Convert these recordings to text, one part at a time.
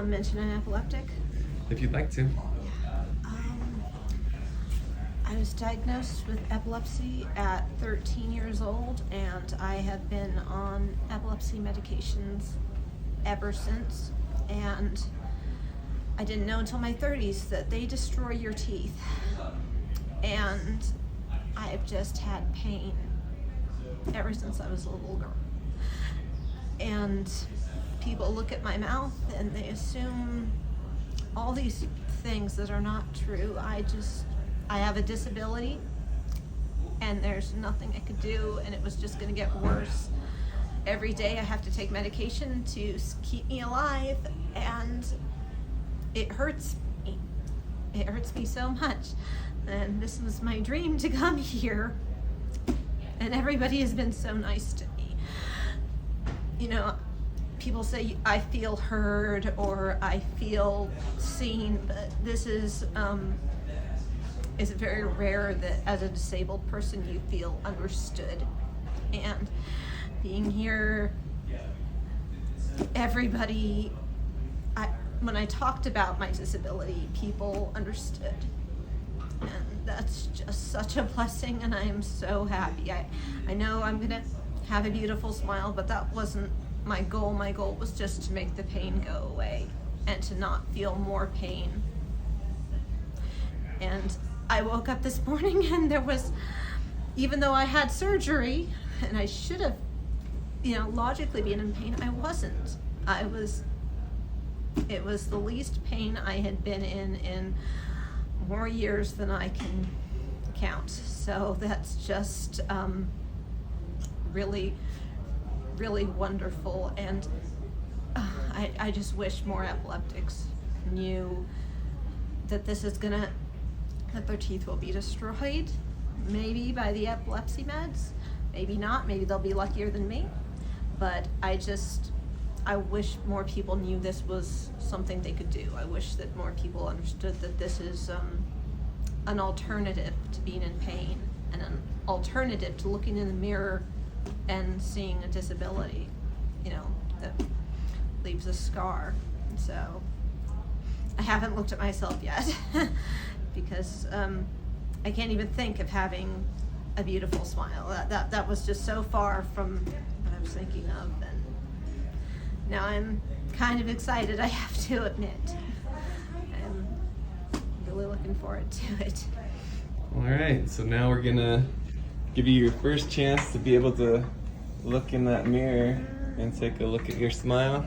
mention I'm epileptic? If you'd like to. I was diagnosed with epilepsy at 13 years old, and I have been on epilepsy medications ever since. And I didn't know until my 30s that they destroy your teeth. And I've just had pain ever since I was a little girl. And people look at my mouth and they assume all these things that are not true. I have a disability and there's nothing I could do, and it was just going to get worse. Every day I have to take medication to keep me alive, and it hurts me. It hurts me so much. And this was my dream to come here, and everybody has been so nice to me. You know, people say I feel heard or I feel seen, but this is very rare that as a disabled person you feel understood. And being here, everybody, when I talked about my disability, people understood. And that's just such a blessing, and I am so happy. I know I'm gonna have a beautiful smile, but that wasn't my goal. My goal was just to make the pain go away and to not feel more pain. And I woke up this morning and there was, even though I had surgery and I should have, logically been in pain, I wasn't. It was the least pain I had been in more years than I can count. So that's just really, really wonderful. And I just wish more epileptics knew that that their teeth will be destroyed, maybe by the epilepsy meds, maybe not, maybe they'll be luckier than me. But I wish more people knew this was something they could do. I wish that more people understood that this is an alternative to being in pain, and an alternative to looking in the mirror and seeing a disability, that leaves a scar. So I haven't looked at myself yet because I can't even think of having a beautiful smile. That was just so far from what I was thinking of, and now I'm kind of excited, I have to admit. I'm really looking forward to it. All right, so now we're gonna give you your first chance to be able to look in that mirror and take a look at your smile.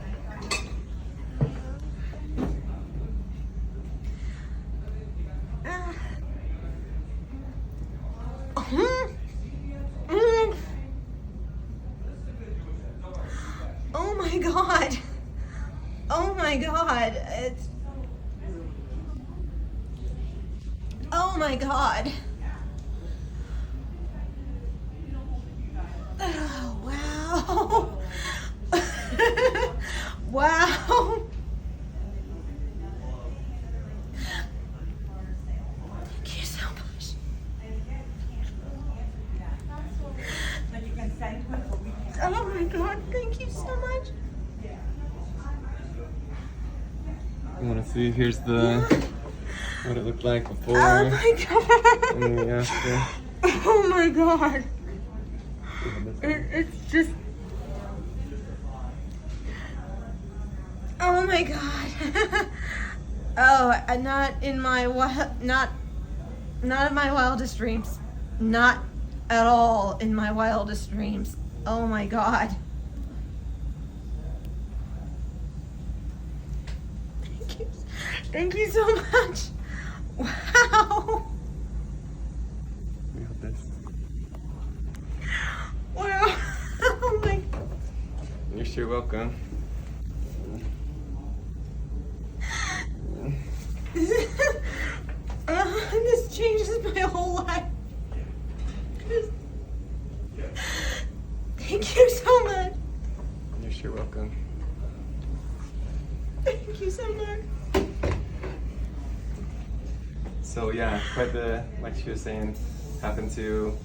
Oh my God. Oh my God. Oh my God. Oh, wow. Wow. Thank you so much. Oh my God, thank you so much. You want to see? Here's what it looked like before. Oh my God. And then after. Oh my God. It's just. Oh my God. Oh, not in my wildest dreams. Not at all in my wildest dreams. Oh my God. Thank you so much. Wow. We got this. Wow. Oh my. You're sure welcome. This changes my whole life. Thank you so much. You're sure welcome. Thank you so much. So yeah, quite like she was saying, happened to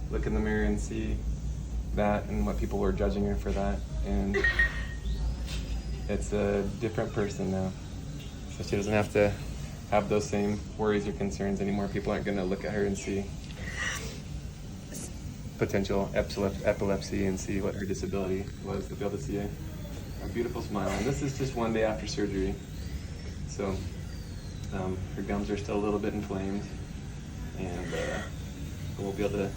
look in the mirror and see that and what people were judging her for that. And it's a different person now. So she doesn't have to have those same worries or concerns anymore. People aren't going to look at her and see potential epilepsy and see what her disability was. They'll be able to see a beautiful smile. And this is just one day after surgery. So her gums are still a little bit inflamed, and we'll be able to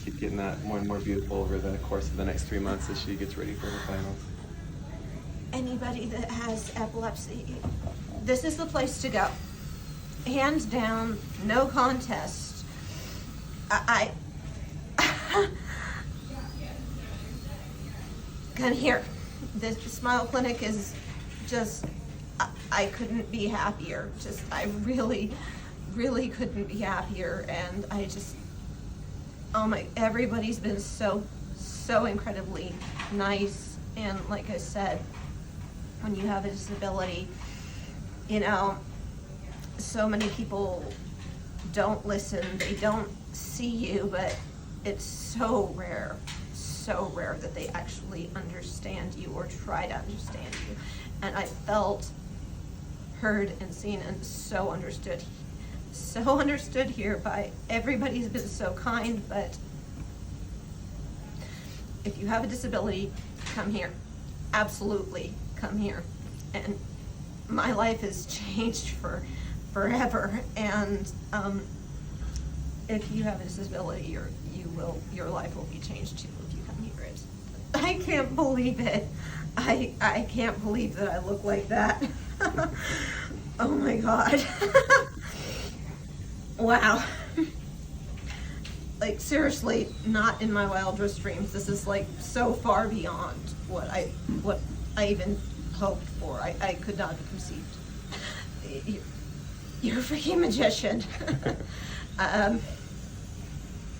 keep getting that more and more beautiful over the course of the next 3 months as she gets ready for her finals. Anybody that has epilepsy, this is the place to go. Hands down, no contest. I come here. The Smile Clinic is just, I couldn't be happier. I really, really couldn't be happier. And I just, everybody's been so incredibly nice. And like I said, when you have a disability, so many people don't listen, they don't see you, but it's so rare that they actually understand you or try to understand you. And I felt heard and seen and so understood here by everybody's been so kind. But if you have a disability, come here. Absolutely come here. And my life has changed forever. And if you have a disability, your life will be changed too if you come here. I can't believe it. I can't believe that I look like that. Oh my God. Wow. Like seriously, not in my wildest dreams. This is like so far beyond what I even hoped for. I could not have conceived. You're a freaking magician.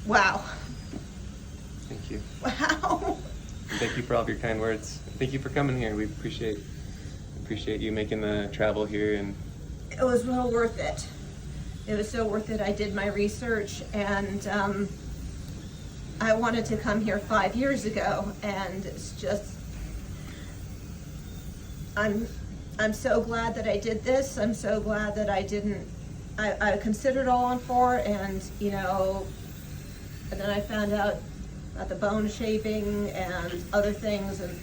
Wow. Thank you. Wow. Thank you for all of your kind words. Thank you for coming here. We appreciate you making the travel here. And it was well worth it. It was so worth it. I did my research, and I wanted to come here 5 years ago, and it's just, I'm so glad that I did this. I'm so glad that I didn't, I considered all on 4, and and then I found out about the bone shaping and other things, and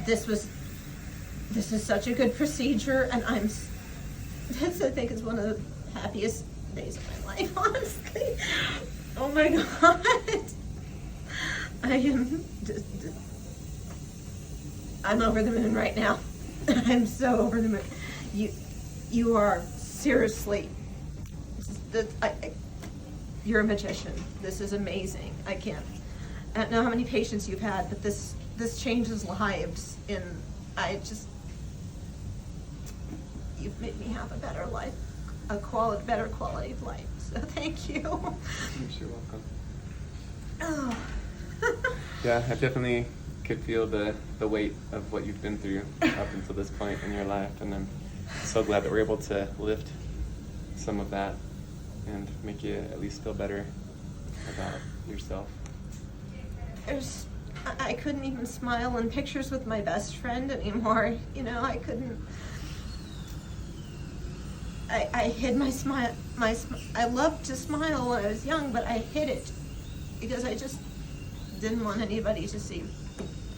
this is such a good procedure, and this I think is one of the happiest days of my life, honestly. Oh my God. I am I'm over the moon right now. I'm so over the moon. You are seriously, you're a magician. This is amazing. I don't know how many patients you've had, but this changes lives. You've made me have a better life, better quality of life. So thank you. you're welcome. Oh. Yeah, I definitely could feel the weight of what you've been through up until this point in your life, and I'm so glad that we're able to lift some of that and make you at least feel better about yourself. I couldn't even smile in pictures with my best friend anymore. I couldn't. I hid my smile. I loved to smile when I was young, but I hid it because I just didn't want anybody to see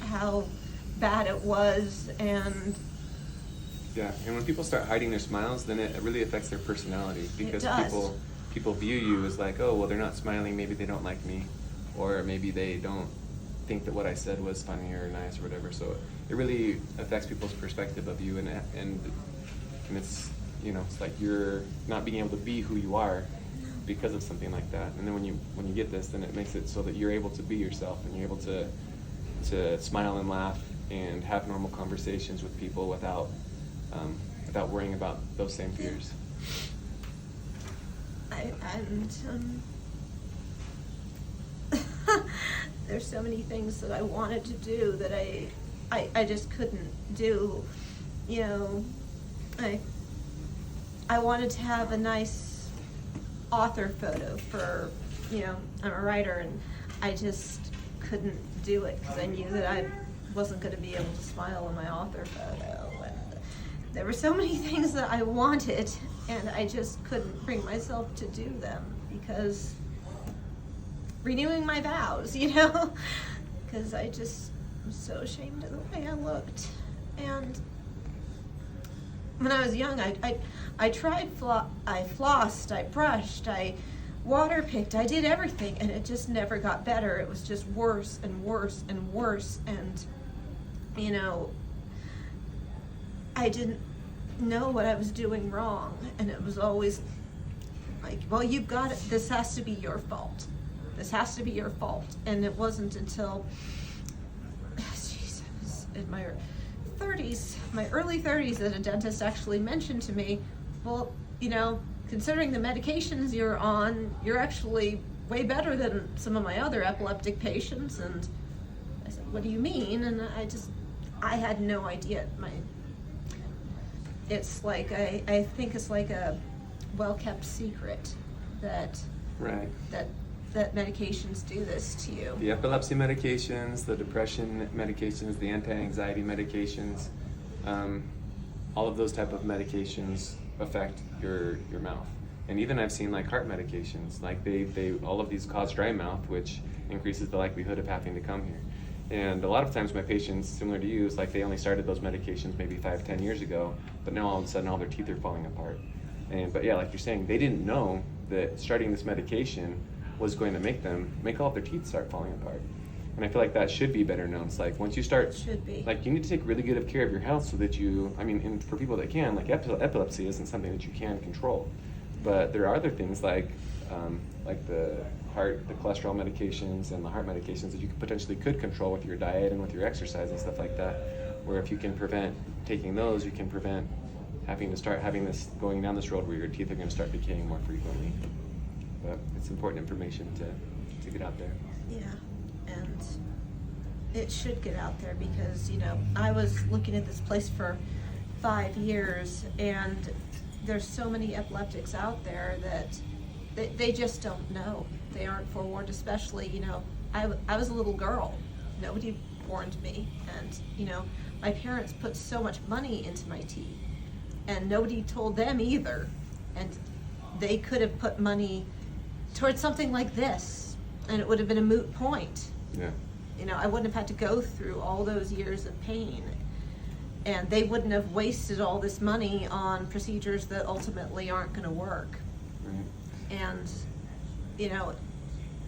how bad it was. And yeah, and when people start hiding their smiles, then it really affects their personality, because it does. people view you as like, oh, well, they're not smiling, maybe they don't like me, or maybe they don't think that what I said was funny or nice or whatever. So it really affects people's perspective of you, and it's it's like you're not being able to be who you are because of something like that. And then when you get this, then it makes it so that you're able to be yourself, and you're able to smile and laugh and have normal conversations with people without worrying about those same fears. There's so many things that I wanted to do that I just couldn't do. I wanted to have a nice author photo for, I'm a writer, and I just couldn't do it because I knew that wasn't going to be able to smile in my author photo. And there were so many things that I wanted, and I just couldn't bring myself to do them because renewing my vows, because I just was so ashamed of the way I looked. And when I was young, I tried, I flossed, I brushed, I water picked, I did everything, and it just never got better. It was just worse and worse and worse, and I didn't know what I was doing wrong, and it was always like, well, you've got it, this has to be your fault. This has to be your fault. And it wasn't until, I was in my 30s, my early 30s, that a dentist actually mentioned to me, well, considering the medications you're on, you're actually way better than some of my other epileptic patients. And I said, what do you mean? And I had no idea. It's like, I think it's like a well-kept secret that Right. that medications do this to you. The epilepsy medications, the depression medications, the anti-anxiety medications, all of those type of medications affect your mouth. And even I've seen like heart medications, like they all of these cause dry mouth, which increases the likelihood of having to come here. And a lot of times my patients, similar to you, it's like they only started those medications maybe 5-10 years ago, but now all of a sudden all their teeth are falling apart. But yeah, like you're saying, they didn't know that starting this medication was going to make all of their teeth start falling apart. And I feel like that should be better known. It's like once you start, Should be. like you need to take really good care of your health so that and for people that can, like epilepsy isn't something that you can control. But there are other things like the cholesterol medications and the heart medications that you potentially could control with your diet and with your exercise and stuff like that, where if you can prevent taking those, you can prevent having going down this road where your teeth are going to start decaying more frequently. But it's important information to get out there. Yeah, and it should get out there because, I was looking at this place for 5 years, and there's so many epileptics out there that they just don't know. They aren't forewarned, especially, I was a little girl. Nobody warned me, and, my parents put so much money into my teeth, and nobody told them either. And they could have put money towards something like this, and it would have been a moot point. Yeah. I wouldn't have had to go through all those years of pain, and they wouldn't have wasted all this money on procedures that ultimately aren't going to work. Right. And,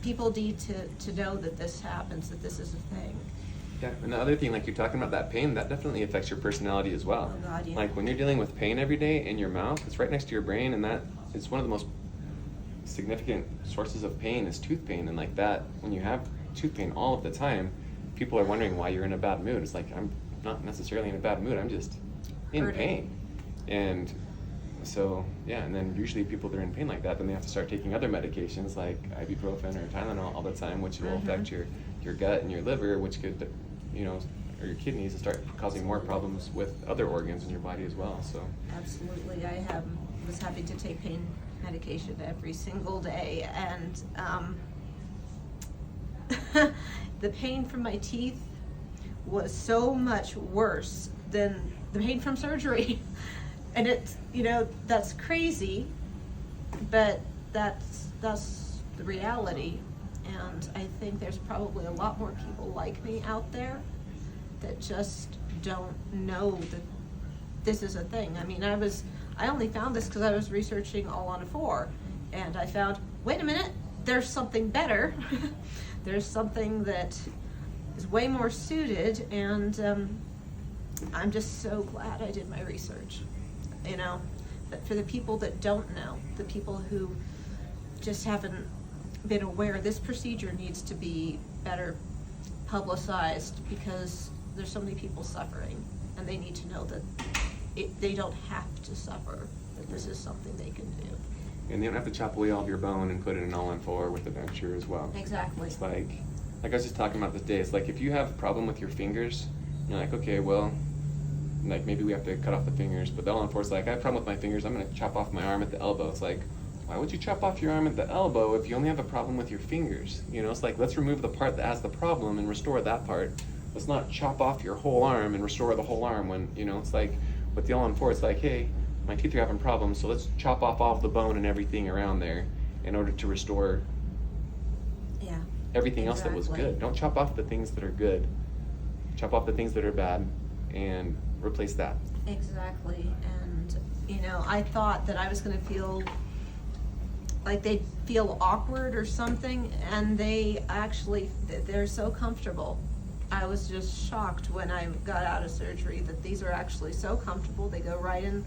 people need to know that this happens, that this is a thing. Yeah, and the other thing, like you're talking about that pain, that definitely affects your personality as well. Oh God, yeah. Like when you're dealing with pain every day in your mouth, it's right next to your brain, and that it's one of the most significant sources of pain is tooth pain. And like that, when you have tooth pain all of the time, people are wondering why you're in a bad mood. It's like, I'm not necessarily in a bad mood, I'm just in Hurting. pain. And so, yeah, and then usually people that are in pain like that, then they have to start taking other medications like ibuprofen or Tylenol all the time, which will affect your gut and your liver, which could, or your kidneys, and start causing more problems with other organs in your body as well. So Absolutely. I was having to take pain medication every single day, and the pain from my teeth was so much worse than the pain from surgery. And it's, that's crazy, but that's the reality. And I think there's probably a lot more people like me out there that just don't know that this is a thing. I mean, I only found this because I was researching All on 4, and I found, wait a minute, there's something better. There's something that is way more suited, and I'm just so glad I did my research. But for the people that don't know, the people who just haven't been aware, this procedure needs to be better publicized because there's so many people suffering, and they need to know that they don't have to suffer, that this is something they can do. And you don't have to chop away all of your bone and put it in All on 4 with the denture as well. Exactly. It's like I was just talking about this day, it's like if you have a problem with your fingers, you're like, okay, well, like maybe we have to cut off the fingers, but the All on 4 is like, I have a problem with my fingers, I'm going to chop off my arm at the elbow. It's like, why would you chop off your arm at the elbow if you only have a problem with your fingers? It's like, let's remove the part that has the problem and restore that part let's not chop off your whole arm and restore the whole arm when, you know, it's like with the all-on-4, it's like, hey, my teeth are having problems, so let's chop off all of the bone and everything around there in order to restore Yeah. everything else that was Exactly. good. Don't chop off the things that are good. Chop off the things that are bad and replace that. Exactly. And, you know, I thought that I was going to feel like they'd feel awkward or something, and they actually, they're so comfortable. I was just shocked when I got out of surgery that these are actually so comfortable. They go right into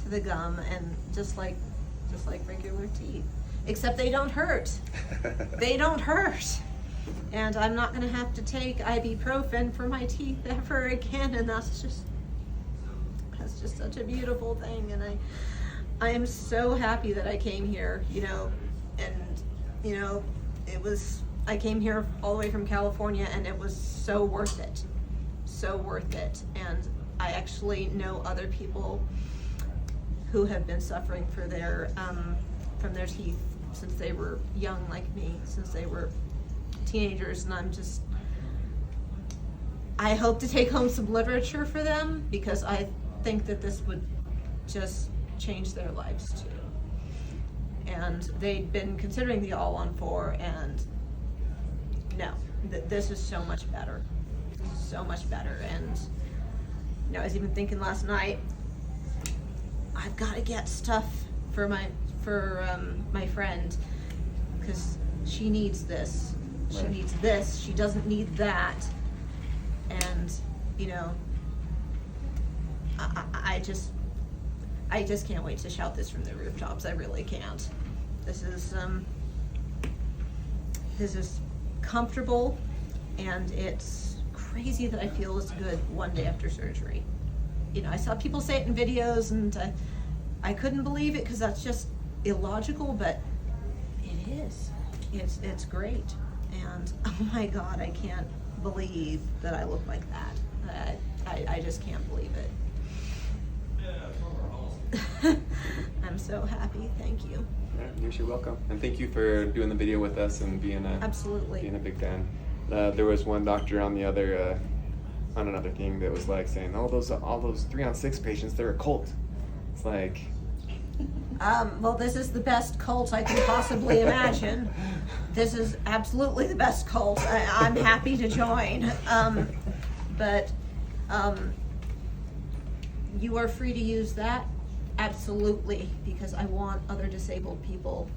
the gum, and just like regular teeth, except they don't hurt. They don't hurt. And I'm not gonna have to take ibuprofen for my teeth ever again, and that's just such a beautiful thing. And I am so happy that I came here, you know, and, you know, I came here all the way from California, and it was so worth it. So worth it. And I actually know other people who have been suffering from their teeth since they were young, like me, since they were teenagers, and I hope to take home some literature for them, because I think that this would just change their lives too. And they'd been considering the all-on-4, and no, this is so much better. So much better. And, you know, I was even thinking last night, I've got to get stuff for my friend, because she needs this. She Right. needs this. She doesn't need that. And, you know, I just can't wait to shout this from the rooftops. I really can't. This is comfortable, and it's crazy that I feel as good one day after surgery. You know, I saw people say it in videos, and I couldn't believe it, because that's just illogical, but it is. It's great. And oh my God, I can't believe that I look like that. I just can't believe it. I'm so happy. Thank you. Yeah, you're welcome. And thank you for doing the video with us and being Absolutely. a big fan. There was one doctor on the other on another thing that was like saying, all those 3-on-6 patients, they're a cult. It's like, Well, this is the best cult I can possibly imagine. This is absolutely the best cult. I'm happy to join. But you are free to use that, absolutely, because I want other disabled people